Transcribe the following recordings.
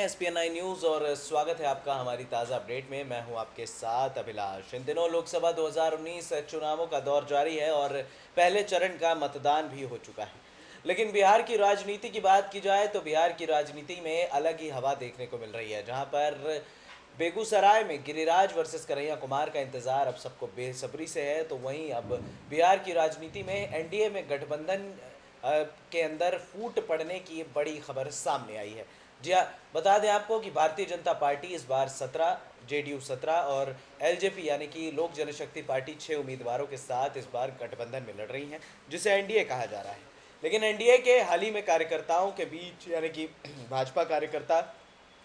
SPN9 news और स्वागत है आपका हमारी ताज़ा अपडेट में। मैं हूं आपके साथ अभिलाष। इन दिनों लोकसभा 2019 चुनावों का दौर जारी है और पहले चरण का मतदान भी हो चुका है। लेकिन बिहार की राजनीति की बात की जाए तो बिहार की राजनीति में अलग ही हवा देखने को मिल रही है, जहां पर बेगूसराय में गिरिराज वर्सेस कन्हैया कुमार का इंतजार अब सबको बेसब्री से है, तो वहीं अब बिहार की राजनीति में एनडीए में गठबंधन के अंदर फूट पड़ने की बड़ी खबर सामने आई है। जी हाँ, बता दें आपको कि भारतीय जनता पार्टी इस बार 17, जेडीयू 17 और एलजेपी यानी कि लोक जनशक्ति पार्टी 6 उम्मीदवारों के साथ इस बार गठबंधन में लड़ रही हैं, जिसे एनडीए कहा जा रहा है। लेकिन एनडीए के हाल ही में कार्यकर्ताओं के बीच यानी कि भाजपा कार्यकर्ता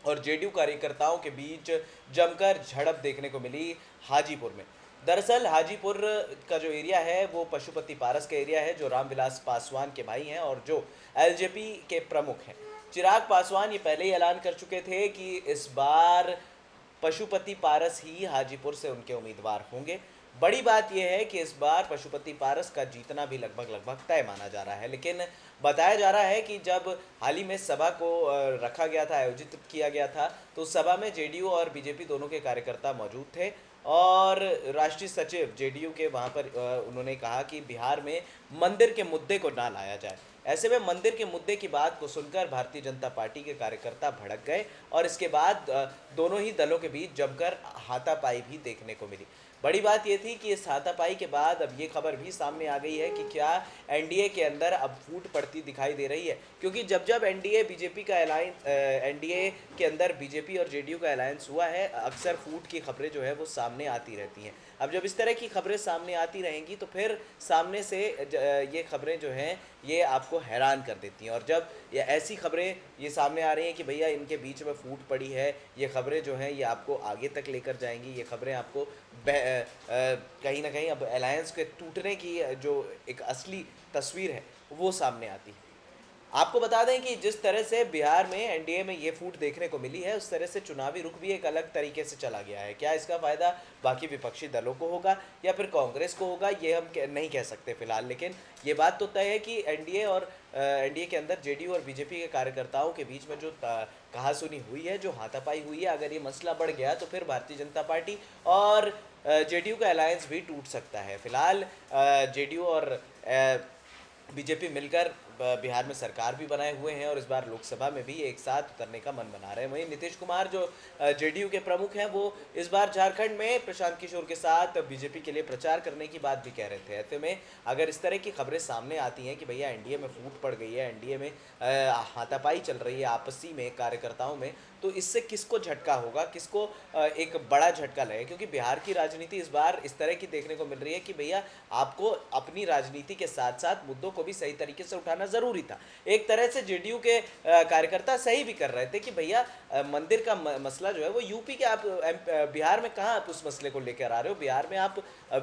और जेडीयू कार्यकर्ताओं के बीच जमकर झड़प देखने को मिली हाजीपुर में। दरअसल हाजीपुर का जो एरिया है वो पशुपति पारस का एरिया है, जो रामविलास पासवान के भाई हैं और जो एलजेपी के प्रमुख हैं। चिराग पासवान ये पहले ही ऐलान कर चुके थे कि इस बार पशुपति पारस ही हाजीपुर से उनके उम्मीदवार होंगे। बड़ी बात यह है कि इस बार पशुपति पारस का जीतना भी लगभग तय माना जा रहा है। लेकिन बताया जा रहा है कि जब हाल ही में सभा को रखा गया था, आयोजित किया गया था, तो सभा में जेडीयू और बीजेपी दोनों के कार्यकर्ता मौजूद थे और राष्ट्रीय सचिव जेडीयू के वहां पर उन्होंने कहा कि बिहार में मंदिर के मुद्दे को ना लाया जाए। ऐसे में मंदिर के मुद्दे की बात को सुनकर भारतीय जनता पार्टी के कार्यकर्ता भड़क गए और इसके बाद दोनों ही दलों के बीच जमकर हाथापाई भी देखने को मिली। बड़ी बात यह थी कि इस हाथापाई के बाद अब ये खबर भी सामने आ गई है कि क्या एनडीए के अंदर अब फूट पड़ती दिखाई दे रही है, क्योंकि जब जब एनडीए बीजेपी का अलायंस एनडीए के अंदर बीजेपी और जेडीयू का अलायंस हुआ है, अक्सर फूट की खबरें जो है वो सामने आती रहती हैं। अब जब इस तरह की खबरें सामने आती रहेंगी तो फिर सामने से ये खबरें जो हैं ये आपको हैरान कर देती हैं। और जब ये ऐसी खबरें ये सामने आ रही हैं कि भैया इनके बीच में फूट पड़ी है, ये खबरें जो हैं ये आपको आगे तक लेकर जाएंगी, ये खबरें आपको कहीं ना कहीं अब अलायंस के टूटने की जो एक असली तस्वीर है वो सामने आती है। आपको बता दें कि जिस तरह से बिहार में एनडीए में ये फूट देखने को मिली है, उस तरह से चुनावी रुख भी एक अलग तरीके से चला गया है। क्या इसका फ़ायदा बाकी विपक्षी दलों को होगा या फिर कांग्रेस को होगा, ये हम नहीं कह सकते फिलहाल। लेकिन ये बात तो तय है कि एनडीए और एनडीए के अंदर जेडीयू और बीजेपी के कार्यकर्ताओं के बीच में जो कहासुनी हुई है, जो हाथापाई हुई है, अगर ये मसला बढ़ गया तो फिर भारतीय जनता पार्टी और जेडीयू का अलायंस भी टूट सकता है। फिलहाल जेडीयू और बीजेपी मिलकर बिहार में सरकार भी बनाए हुए हैं और इस बार लोकसभा में भी एक साथ उतरने का मन बना रहे हैं। वहीं नीतीश कुमार जो जेडीयू के प्रमुख हैं वो इस बार झारखंड में प्रशांत किशोर के साथ बीजेपी के लिए प्रचार करने की बात भी कह रहे थे। ऐसे में अगर इस तरह की खबरें सामने आती हैं कि भैया एनडीए में फूट पड़ गई है, एनडीए में हाथापाई चल रही है आपसी में कार्यकर्ताओं में, तो इससे किसको झटका होगा, किसको एक बड़ा झटका लगेगा। क्योंकि बिहार की राजनीति इस बार इस तरह की देखने को मिल रही है कि भैया आपको अपनी राजनीति के साथ साथ मुद्दों को भी सही तरीके से उठाना ज़रूरी था। एक तरह से जेडीयू के कार्यकर्ता सही भी कर रहे थे कि भैया मंदिर का मसला जो है वो यूपी के आप बिहार में कहाँ आप उस मसले को लेकर आ रहे हो। बिहार में आप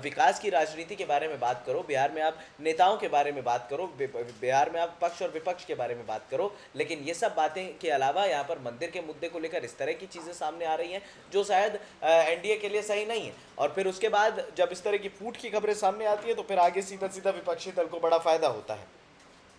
विकास की राजनीति के बारे में बात करो, बिहार में आप नेताओं के बारे में बात करो, बिहार में आप पक्ष और विपक्ष के बारे में बात करो। लेकिन ये सब बातें के अलावा यहाँ पर मंदिर के मुद्दे को लेकर इस तरह की चीज़ें सामने आ रही हैं जो शायद एनडीए के लिए सही नहीं है। और फिर उसके बाद जब इस तरह की फूट की खबरें सामने आती है तो फिर आगे सीधा सीधा विपक्षी दल को बड़ा फायदा होता है।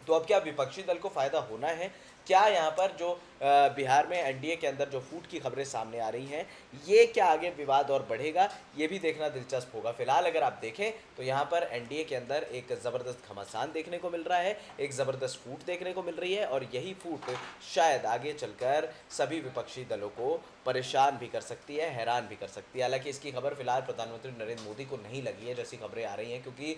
तो अब क्या विपक्षी दल को फायदा होना है? क्या यहाँ पर जो बिहार में एनडीए के अंदर जो फूट की खबरें सामने आ रही हैं, ये क्या आगे विवाद और बढ़ेगा, ये भी देखना दिलचस्प होगा। फिलहाल अगर आप देखें तो यहाँ पर एनडीए के अंदर एक ज़बरदस्त घमासान देखने को मिल रहा है, एक ज़बरदस्त फूट देखने को मिल रही है और यही फूट शायद आगे चलकर सभी विपक्षी दलों को परेशान भी कर सकती है, हैरान भी कर सकती है। हालांकि इसकी खबर फिलहाल प्रधानमंत्री नरेंद्र मोदी को नहीं लगी है जैसी खबरें आ रही हैं, क्योंकि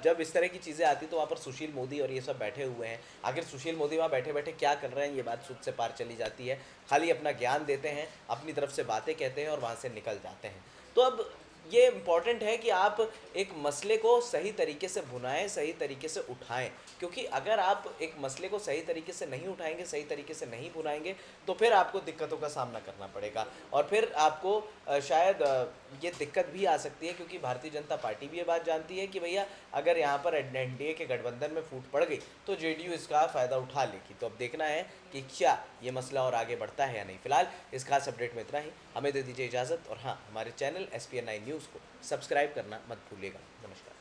जब इस तरह की चीज़ें आती तो वहाँ पर सुशील मोदी और ये सब बैठे हुए हैं। आखिर सुशील मोदी वहाँ बैठे बैठे क्या कर रहे हैं, ये बात सूझ से पार चली जाती है। खाली अपना ज्ञान देते हैं, अपनी तरफ से बातें कहते हैं और वहाँ से निकल जाते हैं। तो अब ये इम्पॉर्टेंट है कि आप एक मसले को सही तरीके से भुनाएं, सही तरीके से उठाएं, क्योंकि अगर आप एक मसले को सही तरीके से नहीं उठाएंगे, सही तरीके से नहीं भुनाएंगे तो फिर आपको दिक्कतों का सामना करना पड़ेगा और फिर आपको शायद ये दिक्कत भी आ सकती है। क्योंकि भारतीय जनता पार्टी भी ये बात जानती है कि भैया अगर यहाँ पर एनडीए के गठबंधन में फूट पड़ गई तो जेडीयू इसका फ़ायदा उठा लेगी। तो अब देखना है कि क्या ये मसला और आगे बढ़ता है या नहीं। फिलहाल इस खास अपडेट में इतना ही, हमें दे दीजिए इजाज़त और हाँ, हमारे चैनल SPN9 न्यूज़ को सब्सक्राइब करना मत भूलिएगा। नमस्कार।